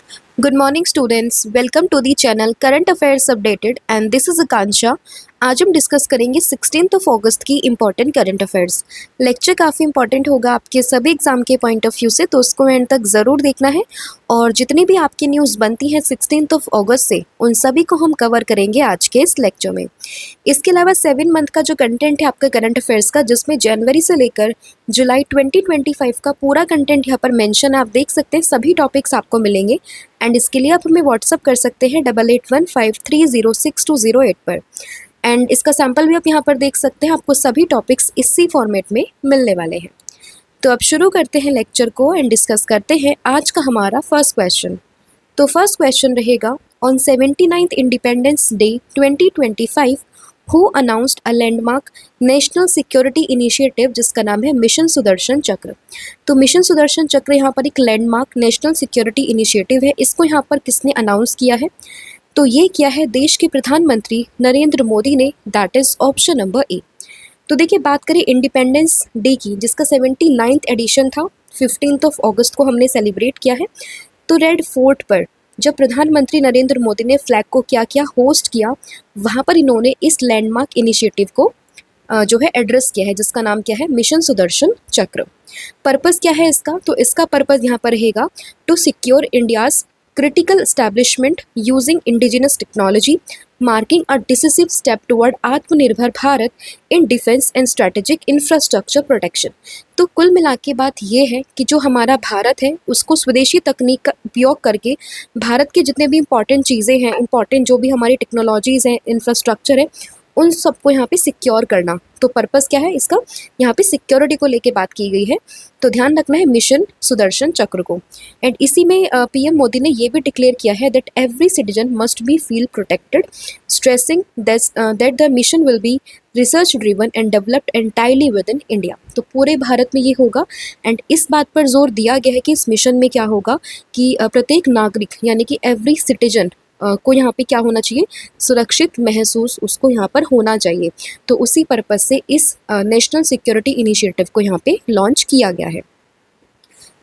Good morning students, welcome to the channel Current Affairs Updated and this is Akansha। आज हम discuss करेंगे 16 अगस्त की important current affairs. Lecture काफ़ी important होगा आपके सभी एग्जाम के पॉइंट ऑफ व्यू से, तो उसको एंड तक ज़रूर देखना है। और जितनी भी आपकी न्यूज़ बनती है 16 अगस्त से, उन सभी को हम कवर करेंगे आज के इस लेक्चर में। इसके अलावा 7 मंथ का जो कंटेंट है आपका करंट अफेयर्स का, जिसमें जनवरी से लेकर जुलाई 2025 का पूरा कंटेंट यहाँ पर मेंशन है, आप देख सकते हैं सभी टॉपिक्स आपको मिलेंगे। एंड इसके लिए आप हमें व्हाट्सअप कर सकते हैं 8815306208 पर। एंड इसका सैम्पल भी आप यहाँ पर देख सकते हैं, आपको सभी टॉपिक्स इसी फॉर्मेट में मिलने वाले हैं। तो अब शुरू करते हैं लेक्चर को एंड डिस्कस करते हैं आज का हमारा फर्स्ट क्वेश्चन। तो फर्स्ट क्वेश्चन रहेगा, on 79th independence day 2025 who announced a landmark national security initiative जिसका नाम है मिशन सुदर्शन चक्र। तो मिशन सुदर्शन चक्र यहाँ पर एक लैंडमार्क नेशनल सिक्योरिटी इनिशिएटिव है, इसको यहाँ पर किसने अनाउंस किया है? तो ये किया है देश के प्रधानमंत्री नरेंद्र मोदी ने, that is option number A. तो देखिए, बात करें इंडिपेंडेंस डे की, जिसका 79th एडिशन था, 15 अगस्त को हमने सेलिब्रेट किया है। तो रेड फोर्ट पर जब प्रधानमंत्री नरेंद्र मोदी ने फ्लैग को क्या किया, होस्ट किया, वहाँ पर इन्होंने इस लैंडमार्क इनिशिएटिव को जो है एड्रेस किया है, जिसका नाम क्या है, मिशन सुदर्शन चक्र। पर्पस क्या है इसका? तो इसका पर्पस यहाँ पर रहेगा to secure India's critical establishment using indigenous technology, marking a decisive step toward आत्मनिर्भर Bharat in defense and strategic infrastructure protection। तो कुल मिला के बात ये है कि जो हमारा भारत है उसको स्वदेशी तकनीक का उपयोग करके भारत के जितने भी इंपॉर्टेंट चीज़ें हैं, इंपॉर्टेंट जो भी हमारी टेक्नोलॉजीज़ हैं, इंफ्रास्ट्रक्चर है, उन सबको यहाँ पे सिक्योर करना। तो पर्पस क्या है इसका? यहाँ पे सिक्योरिटी को लेके बात की गई है, तो ध्यान रखना है मिशन सुदर्शन चक्र को। एंड इसी में पीएम मोदी ने ये भी डिक्लेयर किया है that every citizen must be feel protected, stressing that the mission will be research driven and developed entirely with in India. तो पूरे भारत में ये होगा। एंड इस बात पर जोर दिया गया है कि इस मिशन में क्या होगा कि प्रत्येक नागरिक यानी कि एवरी सिटीजन को यहाँ पे क्या होना चाहिए, सुरक्षित महसूस उसको यहाँ पर होना चाहिए। तो उसी पर्पस से इस नेशनल सिक्योरिटी इनिशिएटिव को यहाँ पे लॉन्च किया गया है।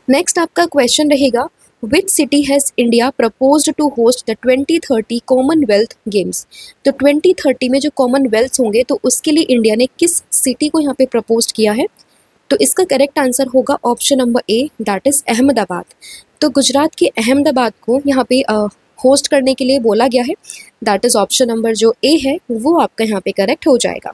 नेक्स्ट आपका क्वेश्चन रहेगा, which city has India proposed to host the 2030 Commonwealth Games. तो 2030 में जो कॉमनवेल्थ होंगे, तो उसके लिए इंडिया ने किस सिटी को यहाँ पे प्रपोज किया है? तो इसका करेक्ट आंसर होगा option number A, that is Ahmedabad. तो गुजरात के अहमदाबाद को यहाँ पे होस्ट करने के लिए बोला गया है, दैट इज़ ऑप्शन नंबर जो ए है वो आपका यहाँ पे करेक्ट हो जाएगा।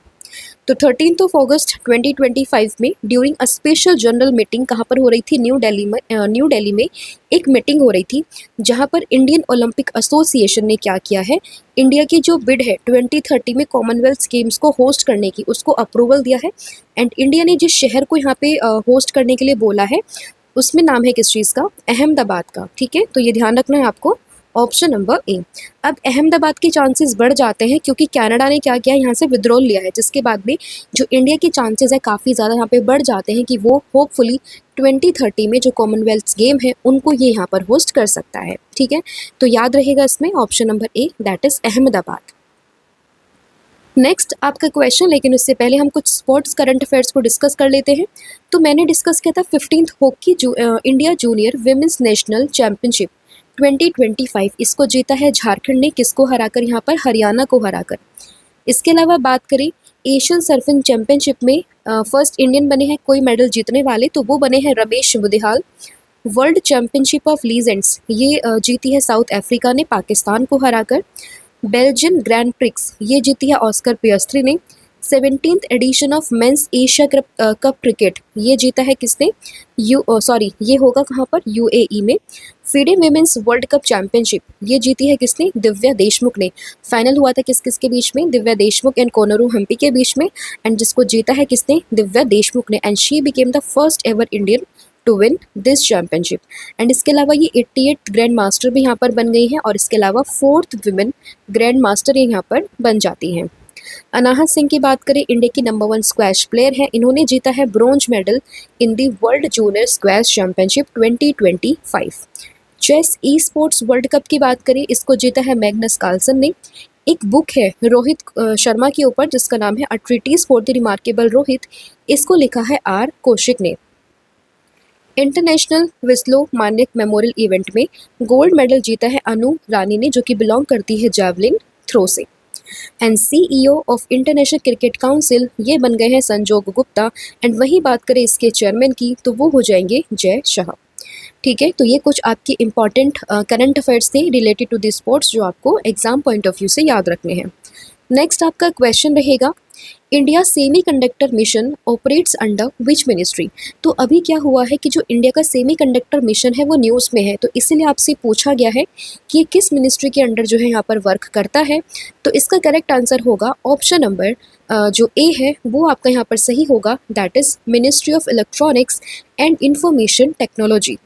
तो 13 अगस्त 2025 में during a special general meeting कहाँ पर हो रही थी? न्यू दिल्ली में एक मीटिंग हो रही थी, जहाँ पर इंडियन ओलंपिक एसोसिएशन ने क्या किया है, इंडिया की जो बिड है 2030 में कॉमनवेल्थ गेम्स को होस्ट करने की, उसको अप्रूवल दिया है। एंड इंडिया ने जिस शहर को यहाँ पे होस्ट करने के लिए बोला है, उसमें नाम है किस चीज़ का? अहमदाबाद का। ठीक है, तो ये ध्यान रखना है आपको, ऑप्शन नंबर ए। अब अहमदाबाद के चांसेस बढ़ जाते हैं क्योंकि कनाडा ने क्या किया, यहाँ से विड्रॉल लिया है, जिसके बाद में जो इंडिया के चांसेस है काफ़ी ज़्यादा यहाँ पे बढ़ जाते हैं कि वो होपफुली 2030 में जो कॉमनवेल्थ गेम है उनको ये यहाँ पर होस्ट कर सकता है। ठीक है, तो याद रहेगा इसमें option number A, that is Ahmedabad. Next आपका क्वेश्चन, लेकिन उससे पहले हम कुछ स्पोर्ट्स करंट अफेयर्स को डिस्कस कर लेते हैं। तो मैंने डिस्कस किया था 15th hockey India junior women's national championship 2025, इसको जीता है झारखंड ने, किसको हराकर? यहाँ पर हरियाणा को हराकर। इसके अलावा बात करें एशियन सर्फिंग चैंपियनशिप में फर्स्ट इंडियन बने हैं कोई मेडल जीतने वाले, तो वो बने हैं Ramesh Budihal. World championship of legends ये जीती है साउथ अफ्रीका ने पाकिस्तान को हराकर। बेल्जियन ग्रैंड प्रिक्स ये जीती है ऑस्कर पियस्त्री ने। 17th edition of men's Asia cup cricket ये जीता है किसने? ये होगा कहाँ पर? यूएई में। FIDE women's world cup championship ये जीती है किसने? दिव्या देशमुख ने। फाइनल हुआ था किस किस के बीच में? दिव्या देशमुख एंड कोनरू हम्पी के बीच में, एंड जिसको जीता है किसने? दिव्या देशमुख ने। And she became the first ever Indian to win this championship. And इसके अलावा ये 88th ग्रैंड मास्टर भी यहाँ पर बन गई हैं, और इसके अलावा 4th विमेन ग्रैंड मास्टर यहाँ पर बन जाती हैं। अनाहत सिंह की बात करें, इंडिया की नंबर 1 स्क्वैश प्लेयर है, इन्होंने जीता है bronze medal in the world junior squash championship 2025। Chess esports world cup की बात करें, इसको जीता है मैग्नस कार्लसन ने। एक बुक है रोहित शर्मा के ऊपर जिसका नाम है a treatise for the remarkable Rohit, इसको लिखा है आर कौशिक ने। इंटरनेशनल विस्लो मानिक मेमोरियल इवेंट में गोल्ड मेडल जीता है अनु रानी ने, जो कि बिलोंग करती है जावलिन थ्रो से। And CEO of international cricket council ये बन गए हैं संजोग गुप्ता। एंड वहीं बात करें इसके चेयरमैन की तो वो हो जाएंगे जय शाह। ठीक है, तो ये कुछ आपके इंपॉर्टेंट करंट अफेयर्स थे रिलेटेड टू दी स्पोर्ट्स जो आपको एग्जाम पॉइंट ऑफ व्यू से याद रखने हैं। नेक्स्ट आपका क्वेश्चन रहेगा, India semiconductor mission operates under which ministry. तो अभी क्या हुआ है कि जो इंडिया का सेमीकंडक्टर मिशन है वो न्यूज़ में है, तो इसीलिए आपसे पूछा गया है कि ये किस मिनिस्ट्री के अंडर जो है यहाँ पर वर्क करता है। तो इसका करेक्ट आंसर होगा ऑप्शन नंबर जो ए है वो आपका यहाँ पर सही होगा, that is ministry of electronics and information technology.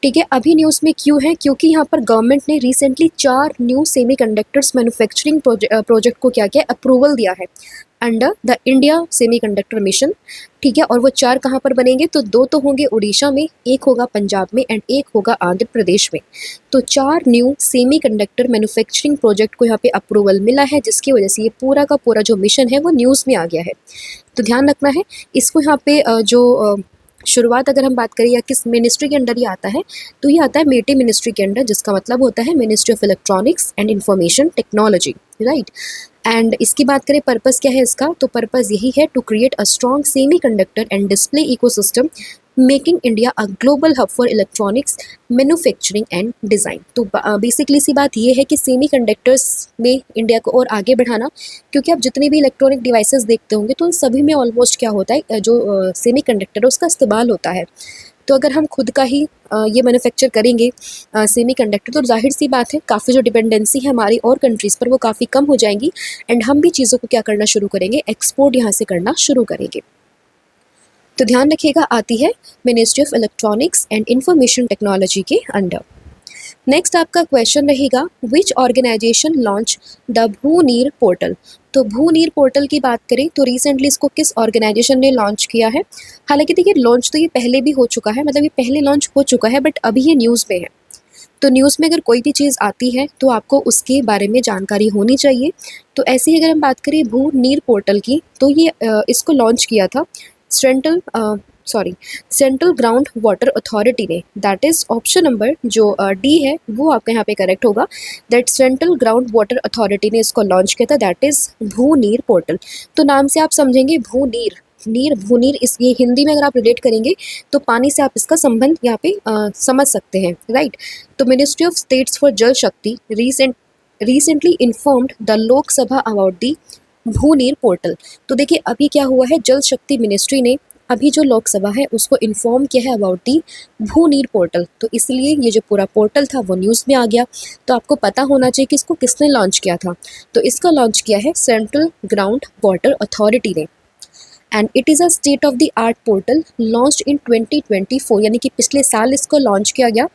ठीक है, अभी न्यूज़ में क्यों है, क्योंकि यहाँ पर गवर्नमेंट ने recently 4 new semiconductors manufacturing project को क्या किया, अप्रूवल दिया है under the India semiconductor mission. ठीक है, और वो 4 कहाँ पर बनेंगे, तो 2 तो होंगे उड़ीसा में, एक होगा पंजाब में एंड एक होगा आंध्र प्रदेश में। तो 4 न्यू सेमीकंडक्टर मैन्युफैक्चरिंग प्रोजेक्ट को यहाँ पे अप्रूवल मिला है, जिसकी वजह से ये पूरा का पूरा जो मिशन है वो न्यूज़ में आ गया है। तो ध्यान रखना है इसको। यहाँ पे शुरुआत अगर हम बात करें या किस मिनिस्ट्री के अंडर ये आता है, तो ये आता है मेटी मिनिस्ट्री के अंडर, जिसका मतलब होता है ministry of electronics and information technology, right. And इसकी बात करें पर्पस क्या है इसका, तो पर्पस यही है to create a strong semiconductor and display ecosystem making India a global hub for electronics manufacturing and design. तो बेसिकली सी बात ये है कि सेमी कंडक्टर्स में इंडिया को और आगे बढ़ाना, क्योंकि आप जितने भी इलेक्ट्रॉनिक डिवाइसेस देखते होंगे तो उन सभी में ऑलमोस्ट क्या होता है, जो सेमी कंडक्टर है उसका इस्तेमाल होता है। तो अगर हम खुद का ही ये मैन्युफैक्चर करेंगे सेमी कंडक्टर, तो जाहिर सी बात है काफ़ी जो डिपेंडेंसी है हमारी और कंट्रीज़ पर वो काफ़ी कम हो जाएंगी एंड हम भी चीज़ों को क्या करना शुरू करेंगे, एक्सपोर्ट यहाँ से करना शुरू करेंगे। तो ध्यान रखिएगा, आती है ministry of electronics and information technology के अंडर। नेक्स्ट आपका क्वेश्चन रहेगा, विच ऑर्गेनाइजेशन लॉन्च द भूनीर पोर्टल। तो भूनीर पोर्टल की बात करें तो रिसेंटली इसको किस ऑर्गेनाइजेशन ने लॉन्च किया है। हालांकि देखिए लॉन्च तो ये पहले भी हो चुका है, मतलब ये पहले लॉन्च हो चुका है, बट अभी ये न्यूज़ में है। तो न्यूज़ में अगर कोई भी चीज़ आती है तो आपको उसके बारे में जानकारी होनी चाहिए। तो ऐसे ही अगर हम बात करें भूनीर पोर्टल की, तो ये इसको लॉन्च किया था सेंट्रल ग्राउंड वाटर अथॉरिटी ने, दैट इज़ ऑप्शन नंबर जो डी है वो आपका यहाँ पे करेक्ट होगा, that central ground water authority ने इसको लॉन्च किया था, दैट इज़ भूनीर पोर्टल। तो नाम से आप समझेंगे भूनीर, भूनीर, इस ये हिंदी में अगर आप रिलेट करेंगे तो पानी से आप इसका संबंध यहाँ पे समझ सकते हैं, राइट। तो ministry of states for Jal Shakti recently informed the Lok Sabha about the Bhoonir portal. तो देखिए अभी क्या हुआ है, जल शक्ति मिनिस्ट्री ने अभी जो लोकसभा है उसको इन्फॉर्म किया है अबाउट दी भूनीर पोर्टल। तो इसलिए ये जो पूरा पोर्टल था वो न्यूज़ में आ गया। तो आपको पता होना चाहिए कि इसको किसने लॉन्च किया था। तो इसका लॉन्च किया है सेंट्रल ग्राउंड वाटर अथॉरिटी ने, and it is a state of the art portal launch in 2024, यानी कि पिछले साल इसको लॉन्च किया गया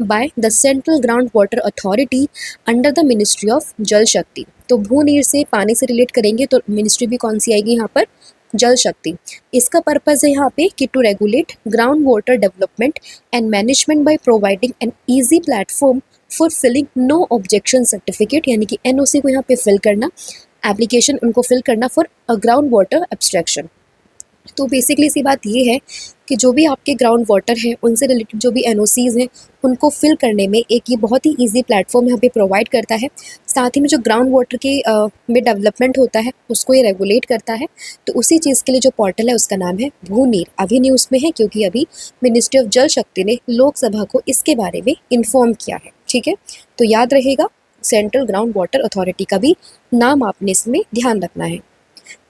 by the central ground water authority under the ministry of जल शक्ति। तो भूनीर से पानी से रिलेट करेंगे तो मिनिस्ट्री भी कौन सी आएगी यहाँ पर, जल शक्ति। इसका पर्पज़ है यहाँ पे कि to regulate ground water development and management by providing an easy platform for filling no objection certificate, यानी कि एनओसी को यहाँ पे फिल करना, एप्लीकेशन उनको फिल करना फॉर ग्राउंड वाटर एब्स्ट्रैक्शन। तो बेसिकली सी बात ये है कि जो भी आपके ग्राउंड वाटर है उनसे रिलेटेड जो भी एनओसीज़ हैं उनको फिल करने में एक ये बहुत ही इजी प्लेटफॉर्म यहाँ पे प्रोवाइड करता है। साथ ही में जो ग्राउंड वाटर के में डेवलपमेंट होता है उसको ये रेगुलेट करता है। तो उसी चीज़ के लिए जो पोर्टल है उसका नाम है भूनीर। अभी न्यूज़ में है क्योंकि अभी मिनिस्ट्री ऑफ जल शक्ति ने लोकसभा को इसके बारे में इन्फॉर्म किया है, ठीक है। तो याद रहेगा सेंट्रल ग्राउंड वाटर अथॉरिटी का भी नाम आपने इसमें ध्यान रखना है।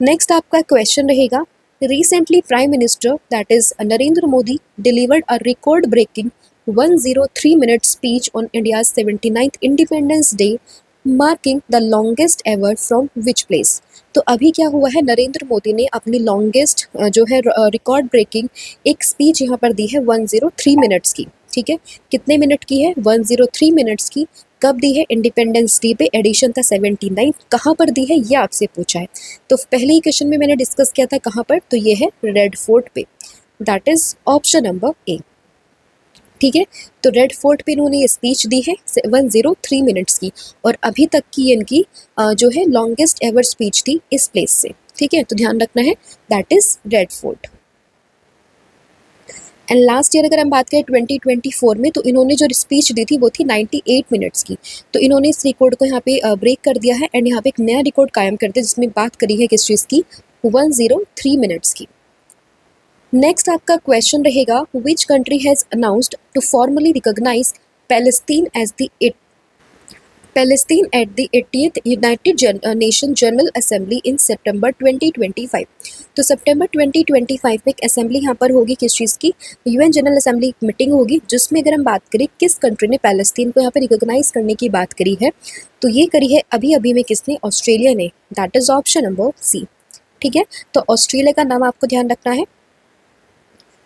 नेक्स्ट आपका क्वेश्चन रहेगा, recently Prime Minister that is Narendra Modi delivered a record-breaking 103-minute speech on India's 79th Independence Day, marking the longest ever from which place। तो अभी क्या हुआ है, नरेंद्र मोदी ने अपनी लॉन्गेस्ट जो है रिकॉर्ड ब्रेकिंग एक स्पीच यहाँ पर दी है 103 मिनट्स की, ठीक है। कितने मिनट की है, 103 मिनट्स की। कब दी है, इंडिपेंडेंस डे पे, एडिशन था 79। कहाँ पर दी है ये आपसे पूछा है। तो पहले ही क्वेश्चन में मैंने डिस्कस किया था कहाँ पर, तो ये है रेड फोर्ट पे, that is option number A, ठीक है। तो रेड फोर्ट पे इन्होंने ये स्पीच दी है 103 मिनट्स की, और अभी तक की इनकी जो है लॉन्गेस्ट एवर स्पीच थी इस प्लेस से, ठीक है। तो ध्यान रखना है, that is red fort. And last year अगर हम बात करें 2024 में, तो इन्होंने जो स्पीच दी थी वो थी 98 मिनट्स की। तो इन्होंने इस रिकॉर्ड को यहाँ पे ब्रेक कर दिया है एंड यहाँ पे एक नया रिकॉर्ड कायम कर दिया जिसमें बात करी है किस चीज़ की, 103 मिनट्स की। नेक्स्ट आपका क्वेश्चन रहेगा, which country has announced to formally recognise Palestine as the Palestine at the 80th United Nation General Assembly in September 2025। तो सितंबर 2025 में एक असेंबली यहाँ पर होगी किस चीज़ की, यूएन जनरल असेंबली मीटिंग होगी, जिसमें अगर हम बात करें किस कंट्री ने पैलेस्टीन को यहाँ पर रिकॉग्नाइज करने की बात करी है, तो ये करी है अभी अभी में किसने, ऑस्ट्रेलिया ने। That is option number C. ठीक है, तो ऑस्ट्रेलिया का नाम आपको ध्यान रखना है।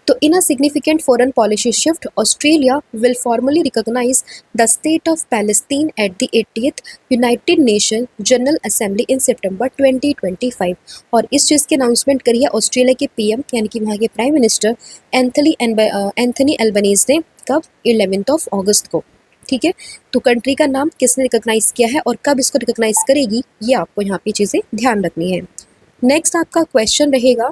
तो in a significant foreign policy shift, Australia will formally recognize the state of Palestine at the 80th United Nations General Assembly in September 2025। और इस चीज़ की अनाउंसमेंट करी है ऑस्ट्रेलिया के पीएम यानी कि वहाँ के प्राइम मिनिस्टर एंथनी एल्बनीज ने, कब, 11 अगस्त को। ठीक है, तो कंट्री का नाम किसने रिकॉग्नाइज किया है और कब इसको रिकॉग्नाइज करेगी, ये आपको यहाँ पे चीज़ें ध्यान रखनी है। नेक्स्ट आपका क्वेश्चन रहेगा,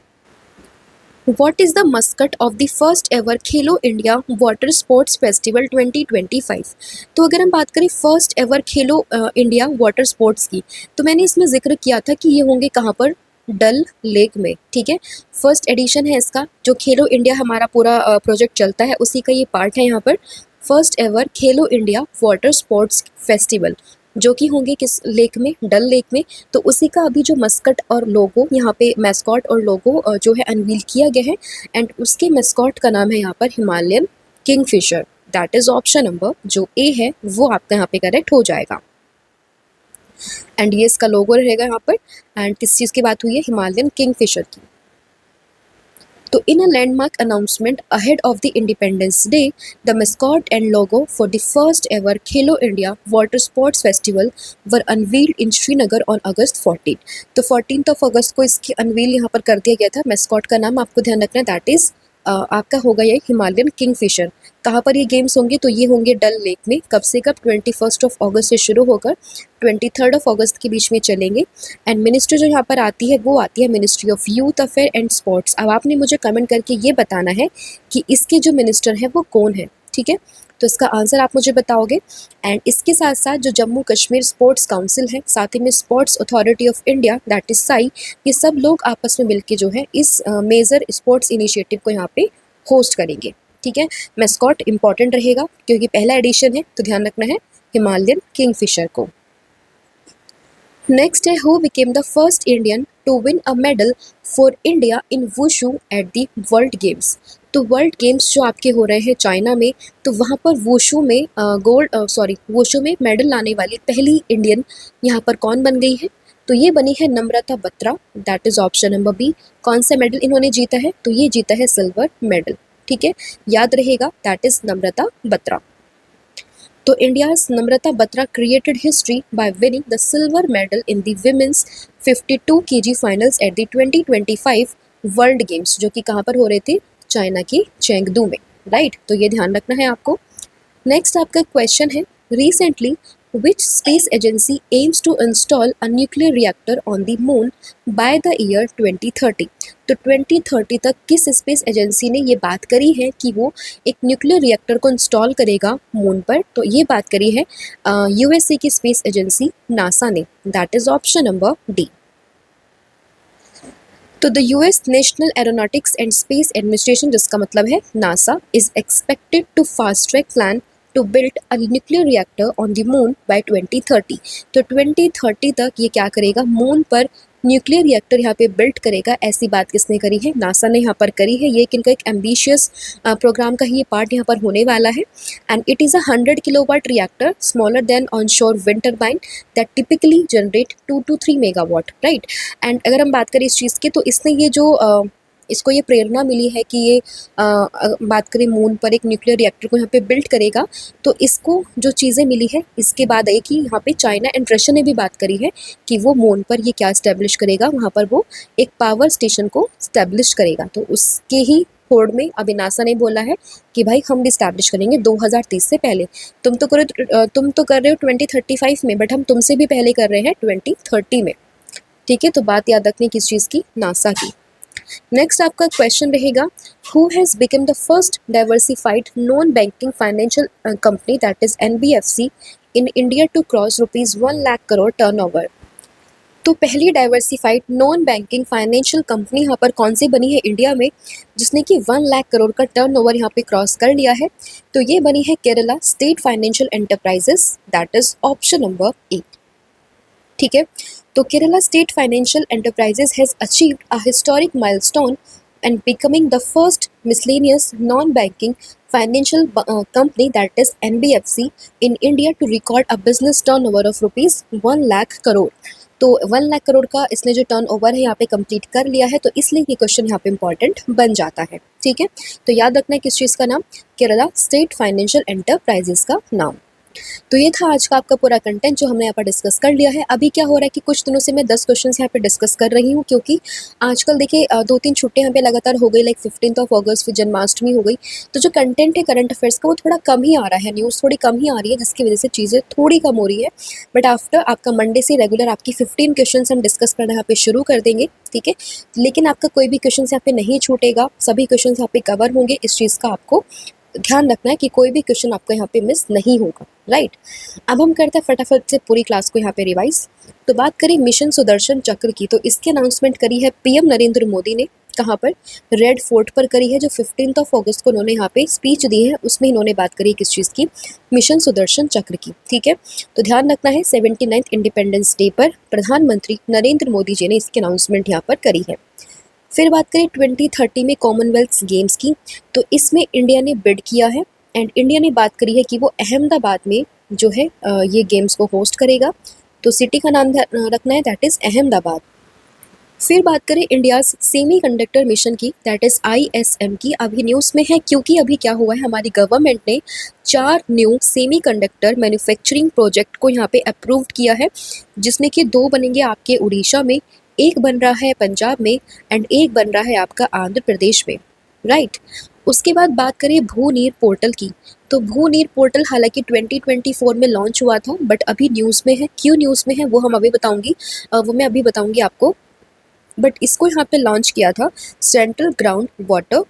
What is the mascot of the first ever Khelo India water sports festival 2025। तो अगर हम बात करें फर्स्ट एवर खेलो इंडिया वाटर स्पोर्ट्स की, तो मैंने इसमें जिक्र किया था कि ये होंगे कहाँ पर, डल लेक में। ठीक है, फर्स्ट एडिशन है इसका, जो खेलो इंडिया हमारा पूरा प्रोजेक्ट चलता है उसी का ये पार्ट है यहाँ पर, फर्स्ट एवर खेलो इंडिया वाटर स्पोर्ट्स फेस्टिवल, जो कि होंगे किस लेक में, डल लेक में। तो उसी का अभी जो मस्कट और लोगो यहाँ पे, मैस्कॉट और लोगो जो है अनवील किया गया है एंड उसके मैस्कॉट का नाम है यहाँ पर Himalayan Kingfisher. That is option number जो ए है वो आपका यहाँ पे करेक्ट हो जाएगा। एंड ये इसका लोगो रहेगा यहाँ पर। एंड किस चीज़ की बात हुई है, हिमालयन किंगफिशर की। तो in a landmark announcement ahead of the Independence Day, the mascot and logo for the first ever Khelo India Water Sports Festival were unveiled in Srinagar on August 14। तो 14 अगस्त को इसकी अनवील यहाँ पर कर दिया गया था। मैस्कॉट का नाम आपको ध्यान रखना है, दैट इज़ आपका होगा ये हिमालयन किंगफिशर। कहाँ पर ये गेम्स होंगे, तो ये होंगे डल लेक में। कब से कब, 21 अगस्त से शुरू होकर 23 अगस्त के बीच में चलेंगे। एंड मिनिस्ट्री जो यहाँ पर आती है वो आती है ministry of youth affair and sports. अब आपने मुझे कमेंट करके ये बताना है कि इसके जो मिनिस्टर हैं वो कौन है। ठीक है, तो इसका आंसर आप मुझे बताओगे। एंड इसके साथ साथ जो जम्मू कश्मीर स्पोर्ट्स काउंसिल है, साथ ही में sports authority of India that is Sai, ये सब लोग आपस में मिलके जो है इस मेजर स्पोर्ट्स इनिशिएटिव को यहाँ पे होस्ट करेंगे। ठीक है, मैस्कॉट इंपॉर्टेंट रहेगा क्योंकि पहला एडिशन है, तो ध्यान रखना है हिमालयन किंगफिशर को। नेक्स्ट है, who became the first Indian to win a medal for India in wushu at the World Games. तो वर्ल्ड गेम्स जो आपके हो रहे हैं चाइना में, तो वहाँ पर वुशु में वुशु में मेडल लाने वाली पहली इंडियन यहाँ पर कौन बन गई है, तो ये बनी है Namrata Batra. That is option number B. कौन सा मेडल इन्होंने जीता है, तो ये जीता है सिल्वर मेडल। ठीक है, याद रहेगा, दैट इज नम्रता बत्रा। तो India's Namrata Batra created history by winning the silver medal in the women's 52 kg finals at the 2025 world Games, जो कि कहाँ पर हो रहे थे, चाइना की चेंगडू में। राइट, तो ये ध्यान रखना है आपको। नेक्स्ट आपका क्वेश्चन है, recently which space agency aims to install a nuclear reactor on the moon by the year 2030। तो 2030 तक किस स्पेस एजेंसी ने ये बात करी है कि वो एक न्यूक्लियर रिएक्टर को इंस्टॉल करेगा मून पर, तो ये बात करी है यूएसए की स्पेस एजेंसी नासा ने। That is option number D. तो the US national aeronautics and space administration, जिसका मतलब है NASA, is expected to fast track plan to build a nuclear reactor on the moon by 2030। तो 2030 तक ये क्या करेगा, मून पर न्यूक्लियर रिएक्टर यहाँ पे बिल्ड करेगा। ऐसी बात किसने करी है, नासा ने यहाँ पर करी है। ये इनका एक एम्बिशियस प्रोग्राम का ही ये पार्ट यहाँ पर होने वाला है। And it is a 100 kilowatt reactor smaller than on शोर wind turbine that typically generate 2 to 3 megawatt. Right, and अगर हम बात करें इस चीज़ की, तो इसने ये जो इसको ये प्रेरणा मिली है कि ये बात करें मून पर एक न्यूक्लियर रिएक्टर को यहाँ पे बिल्ड करेगा, तो इसको जो चीज़ें मिली है इसके बाद है कि यहाँ पे चाइना एंड रशिया ने भी बात करी है कि वो मून पर ये क्या इस्टेब्लिश करेगा, वहाँ पर वो एक पावर स्टेशन को इस्टेब्लिश करेगा। तो उसके ही होड़ में अभी नासा ने बोला है कि भाई हम भी इस्टेब्लिश करेंगे 2030 से पहले। तुम तो कर रहे हो 2035 में, बट हम तुमसे भी पहले कर रहे हैं 2030 में। ठीक है, तो बात याद रखनी किस चीज़ की, नासा की। नेक्स्ट आपका क्वेश्चन रहेगा, who has become the first diversified non banking financial company that is NBFC in India to cross ₹1 lakh crore turnover. तो पहली diversified non banking financial company यहाँ पर कौन सी बनी है इंडिया में, जिसने कि 1 लाख करोड़ का टर्नओवर यहाँ पे क्रॉस कर लिया है? तो ये बनी है Kerala state financial enterprises, that is option number A. ठीक है, तो Kerala state financial enterprises has achieved a historic milestone and becoming the first miscellaneous non-banking financial company, that is NBFC, in India to record a business turnover of ₹1 lakh crore. तो 1 लाख करोड़ का इसने जो turn over है यहाँ पे कंप्लीट कर लिया है, तो इसलिए ये क्वेश्चन यहाँ पे इंपॉर्टेंट बन जाता है। ठीक है, तो याद रखना है किस चीज़ का नाम, केरला स्टेट फाइनेंशियल एंटरप्राइजेस का नाम। तो ये था आज का आपका पूरा कंटेंट जो हमने यहाँ पर डिस्कस कर लिया है। अभी क्या हो रहा है कि कुछ दिनों से मैं 10 क्वेश्चंस यहाँ पे डिस्कस कर रही हूँ, क्योंकि आजकल देखिए 2-3 छुट्टियाँ यहाँ पे लगातार हो गई, लाइक 15 अगस्त फिर जन्माष्टमी हो गई, तो जो कंटेंट है करंट अफेयर्स का वो थोड़ा कम ही आ रहा है, न्यूज़ थोड़ी कम ही आ रही है, जिसकी वजह से चीज़ें थोड़ी कम हो रही है। बट आफ्टर आपका मंडे से रेगुलर आपकी 15 क्वेश्चन हम डिस्कस करना यहाँ पे शुरू कर देंगे। ठीक है, लेकिन आपका कोई भी क्वेश्चन यहाँ पे नहीं छूटेगा, सभी क्वेश्चन यहाँ पे कवर होंगे। इस चीज़ का आपको ध्यान रखना है कि कोई भी क्वेश्चन आपको यहाँ पे मिस नहीं होगा। राइट, अब हम करते हैं फटाफट से पूरी क्लास को यहाँ पे रिवाइज। तो बात करें मिशन सुदर्शन चक्र की, तो इसकी अनाउंसमेंट करी है पीएम नरेंद्र मोदी ने। कहाँ पर? रेड फोर्ट पर करी है, जो 15 अगस्त को उन्होंने यहाँ पे स्पीच दी है, उसमें इन्होंने बात करी किस चीज़ की, मिशन सुदर्शन चक्र की। ठीक है, तो ध्यान रखना है 79th इंडिपेंडेंस डे पर प्रधानमंत्री नरेंद्र मोदी जी ने इसकी अनाउंसमेंट यहाँ पर करी है। फिर बात करें 2030 में कॉमनवेल्थ गेम्स की, तो इसमें इंडिया ने बिड किया है एंड इंडिया ने बात करी है कि वो अहमदाबाद में जो है ये गेम्स को होस्ट करेगा। तो सिटी का नाम रखना है, दैट इज़ अहमदाबाद। फिर बात करें इंडियाज़ सेमीकंडक्टर मिशन की, दैट इज़ ISM की, अभी न्यूज़ में है क्योंकि अभी क्या हुआ है, हमारी गवर्नमेंट ने 4 न्यू सेमीकंडक्टर मैन्युफैक्चरिंग प्रोजेक्ट को यहाँ पे अप्रूव्ड किया है, जिसमें कि 2 बनेंगे आपके उड़ीसा में, एक बन रहा है पंजाब में एंड एक बन रहा है आपका आंध्र प्रदेश में। राइट, उसके बाद बात करें भू-नीर पोर्टल की, तो भू-नीर पोर्टल हालांकि 2024 में लॉन्च हुआ था, बट अभी न्यूज़ में है। क्यों न्यूज़ में है वो हम अभी बताऊंगी, वो मैं अभी बताऊंगी आपको। बट इसको यहाँ पे लॉन्च किया था सेंट्रल ग्राउंड वाटर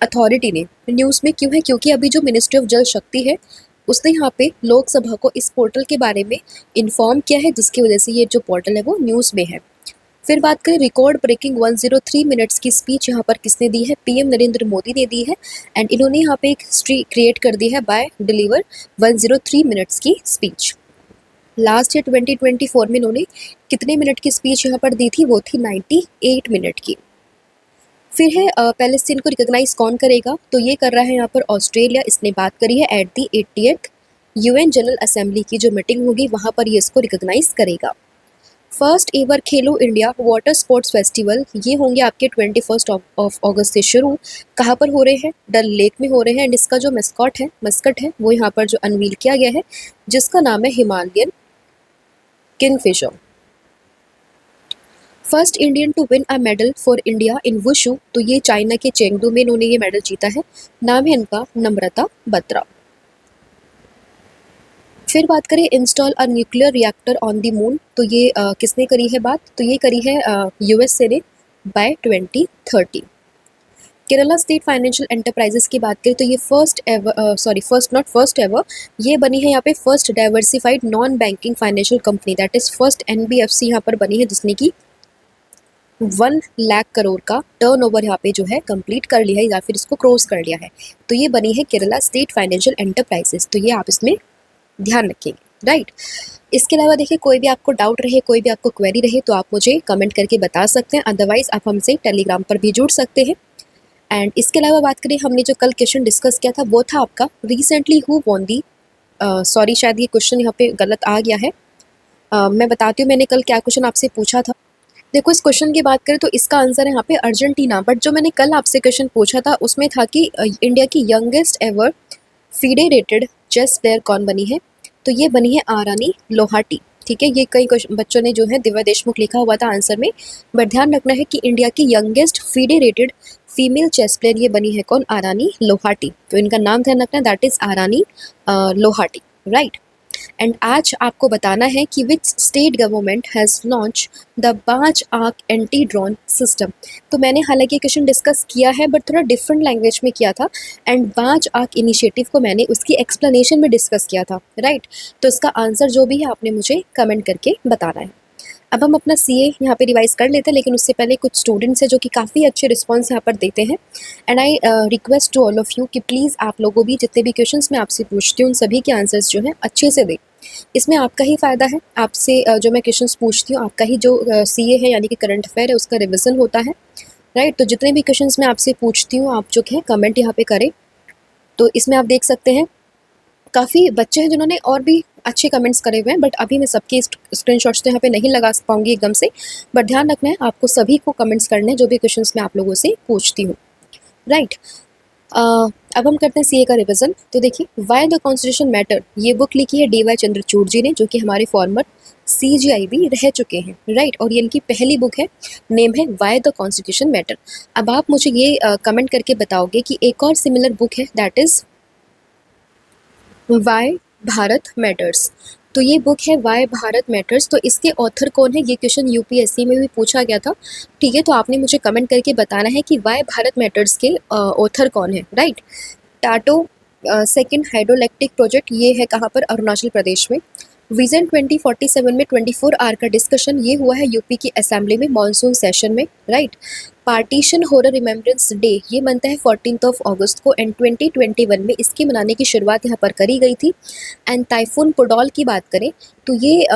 अथॉरिटी ने। न्यूज़ में क्यों है, क्योंकि अभी जो मिनिस्ट्री ऑफ जल शक्ति है उसने यहाँ पे लोकसभा को इस पोर्टल के बारे में इन्फॉर्म किया है, जिसकी वजह से ये जो पोर्टल है वो न्यूज़ में है। फिर बात करें रिकॉर्ड ब्रेकिंग 103 मिनट्स की स्पीच यहाँ पर किसने दी है, पीएम नरेंद्र मोदी ने दी है एंड इन्होंने यहाँ पे एक हिस्ट्री क्रिएट कर दी है बाय डिलीवर 103 मिनट्स की स्पीच। लास्ट ईयर 2024 में इन्होंने कितने मिनट की स्पीच यहाँ पर दी थी, वो थी 98 मिनट की। फिर है पैलेस्टीन को रिकॉग्नाइज कौन करेगा, तो ये कर रहा है यहाँ पर ऑस्ट्रेलिया। इसने बात करी है at the 80th UN general assembly की जो मीटिंग होगी वहाँ पर ये इसको रिकॉग्नाइज करेगा। फर्स्ट एवर खेलो इंडिया वाटर स्पोर्ट्स फेस्टिवल, ये होंगे आपके 21 अगस्त से शुरू। कहाँ पर हो रहे हैं, डल लेक में हो रहे हैं एंड इसका जो मस्कट है वो यहाँ पर जो अनवील किया गया है, जिसका नाम है Himalayan kingfisher. First Indian to win a medal for India in wushu, तो ये चाइना के चेंगडू में इन्होंने ये मेडल जीता है। नाम है इनका नम्रता बत्रा। फिर बात करें install a nuclear reactor on the moon, तो ये किसने करी है बात, तो ये करी है USA ने by 2030। Kerala state financial enterprises की बात करें तो ये फर्स्ट एवर ये बनी है यहाँ पे first diversified non banking financial company, that is first NBFC यहाँ पर बनी है, जिसने की 1 लाख करोड़ का टर्नओवर यहाँ पे जो है कंप्लीट कर लिया है या फिर इसको क्रॉस कर लिया है। तो ये बनी है केरला स्टेट फाइनेंशियल एंटरप्राइजेस, तो ये आप इसमें ध्यान रखेंगे। राइट, इसके अलावा देखिए कोई भी आपको डाउट रहे, कोई भी आपको क्वेरी रहे तो आप मुझे कमेंट करके बता सकते हैं, अदरवाइज आप हमसे टेलीग्राम पर भी जुड़ सकते हैं। एंड इसके अलावा बात करें, हमने जो कल क्वेश्चन डिस्कस किया था वो था आपका recently who won the, sorry शायद ये क्वेश्चन यहाँ पे गलत आ गया है। मैं बताती हूँ मैंने कल क्या क्वेश्चन आपसे पूछा था। देखो इस क्वेश्चन की बात करें तो इसका आंसर है यहाँ पे अर्जेंटीना, बट जो मैंने कल आपसे क्वेश्चन पूछा था उसमें था कि इंडिया की youngest ever federated chess player कौन बनी है, तो ये बनी है आरानी लोहाटी। ठीक है, ये कई बच्चों ने जो है दिव्या देशमुख लिखा हुआ था आंसर में, बट ध्यान रखना है कि इंडिया की youngest federated female chess player ये बनी है कौन, आरानी लोहाटी। तो इनका नाम ध्यान रखना है, that is Arani Lohati. Right, and आज आपको बताना है कि which state government has launch the Baaz ark anti drone system. तो मैंने हालांकि क्वेश्चन डिस्कस किया है बट थोड़ा डिफरेंट लैंग्वेज में किया था, एंड बाज आर्क इनिशिएटिव को मैंने उसकी एक्सप्लेनेशन में डिस्कस किया था, राइट। तो इसका आंसर जो भी है आपने मुझे कमेंट करके बताना है। अब हम अपना सी ए यहाँ पे रिवाइज कर लेते हैं, लेकिन उससे पहले कुछ स्टूडेंट्स हैं जो कि काफ़ी अच्छे रिस्पॉन्स यहाँ पर देते हैं, and I request to all of you कि प्लीज़ आप लोगों भी जितने भी क्वेश्चंस मैं आपसे पूछती हूँ उन सभी के आंसर्स जो हैं अच्छे से दें। इसमें आपका ही फ़ायदा है, आपसे जो मैं क्वेश्चंस पूछती हूँ आपका ही जो सी ए है यानी कि करंट अफेयर है उसका रिविज़न होता है, राइट। तो जितने भी क्वेश्चंस मैं आपसे पूछती हूँ आप जो है कमेंट यहाँ पे करें। तो इसमें आप देख सकते हैं काफ़ी बच्चे हैं जिन्होंने और भी अच्छे कमेंट्स करे हुए हैं, बट अभी मैं सबके स्क्रीनशॉट्स तो यहाँ पे नहीं लगा पाऊंगी एकदम से, बट ध्यान रखना है आपको सभी को कमेंट्स करने हैं जो भी क्वेश्चंस मैं आप लोगों से पूछती हूँ, राइट। अब हम करते हैं सीए का रिवीजन। तो देखिए, वाई द कॉन्स्टिट्यूशन मैटर, ये बुक लिखी है DY चंद्रचूड़ जी ने, जो कि हमारे फॉर्मर CGI भी रह चुके हैं, राइट। और ये इनकी पहली बुक है, नेम है वाई द कॉन्स्टिट्यूशन मैटर। अब आप मुझे ये कमेंट करके बताओगे कि एक और सिमिलर बुक है, that is why Bharat matters. तो ये बुक है वाई भारत मैटर्स। तो इसके ऑथर कौन है, ये क्वेश्चन UPSC में भी पूछा गया था, ठीक है। तो आपने मुझे कमेंट करके बताना है कि वाई भारत मैटर्स के ऑथर कौन है, राइट। टाटो सेकेंड हाइड्रोइलेक्ट्रिक प्रोजेक्ट, ये है कहाँ पर, अरुणाचल प्रदेश में। विजन 2047 में 24 आवर का डिस्कशन ये हुआ है यूपी की असेंबली में मॉनसून सेशन में, right. Partition horror remembrance day ये मनता है 14 अगस्त को, एंड 2021 में इसकी मनाने की शुरुआत यहाँ पर करी गई थी। एंड टाइफून पुडोल की बात करें तो ये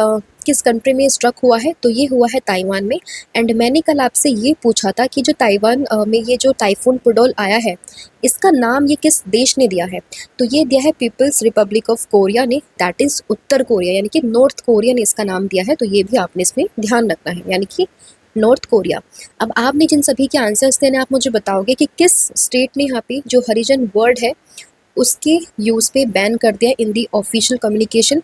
किस कंट्री में स्ट्रक हुआ है, तो ये हुआ है ताइवान में। एंड मैंने कल आपसे ये पूछा था कि जो ताइवान में ये जो टाइफून पुडोल आया है इसका नाम ये किस देश ने दिया है, तो ये दिया है पीपल्स रिपब्लिक ऑफ कोरिया ने, दैट इज़ उत्तर कोरिया, यानी कि नॉर्थ कोरिया ने इसका नाम दिया है। तो ये भी आपने इसमें ध्यान रखना है, यानी कि नॉर्थ कोरिया। अब आपने जिन सभी के आंसर्स देने आप मुझे बताओगे कि किस स्टेट ने यहाँ पे जो हरिजन वर्ड है उसके यूज़ पे बैन कर दिया इन दी ऑफिशियल कम्युनिकेशन।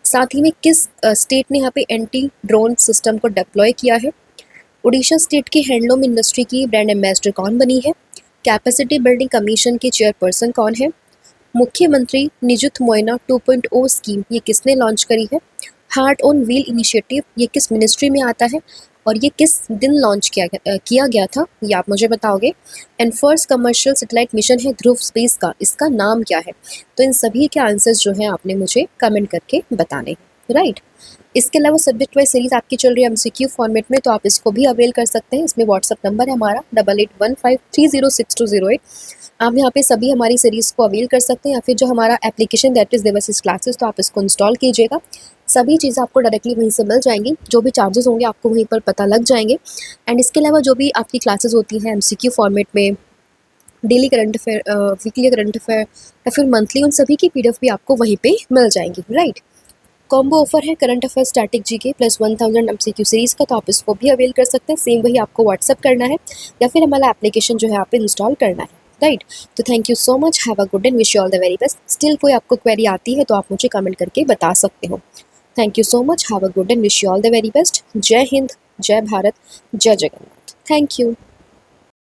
साथ ही में किस स्टेट ने यहाँ पे एंटी ड्रोन सिस्टम को डिप्लॉय किया है। उड़ीसा स्टेट की हैंडलूम इंडस्ट्री की ब्रांड एम्बेसडर कौन बनी है। कैपेसिटी बिल्डिंग कमीशन के चेयरपर्सन कौन है। मुख्यमंत्री निजुत मोयना 2.0 स्कीम ये किसने लॉन्च करी है। हार्ट ऑन व्हील इनिशिएटिव ये किस मिनिस्ट्री में आता है और ये किस दिन लॉन्च किया गया था, ये आप मुझे बताओगे। And first commercial satellite mission है ध्रुव स्पेस का, इसका नाम क्या है। तो इन सभी के आंसर्स जो हैं आपने मुझे कमेंट करके बताने हैं, राइट। इसके अलावा सब्जेक्ट वाइज सीरीज आपकी चल रही है MCQ फॉर्मेट में, तो आप इसको भी अवेल कर सकते हैं। इसमें व्हाट्सअप नंबर है हमारा 8815306208। आप यहाँ पे सभी हमारी सीरीज़ को अवेल कर सकते हैं, या फिर जो हमारा application that is Devashish classes, तो आप इसको इंस्टॉल कीजिएगा। सभी चीज़ें आपको डायरेक्टली वहीं से मिल जाएंगी, जो भी चार्जेस होंगे आपको वहीं पर पता लग जाएंगे। एंड इसके अलावा जो भी आपकी क्लासेस होती हैं MCQ फॉर्मेट में, daily current affair, weekly current affair या फिर मंथली, उन सभी की PDF भी आपको वहीं पे मिल जाएंगी, राइट। कॉम्बो ऑफर है current affair static GK plus 1000 MCQ series का, तो आप इसको भी अवेल कर सकते हैं। सेम वही आपको व्हाट्सअप करना है या फिर हमारा एप्लीकेशन जो है आप इंस्टॉल करना है, राइट। तो thank you so much, have a good and wish you all the very best. Still कोई आपको क्वेरी आती है तो आप मुझे कमेंट करके बता सकते हो। Thank you so much, have a good and wish you all the very best. जय हिंद, जय भारत, जय जगन्नाथ। Thank you.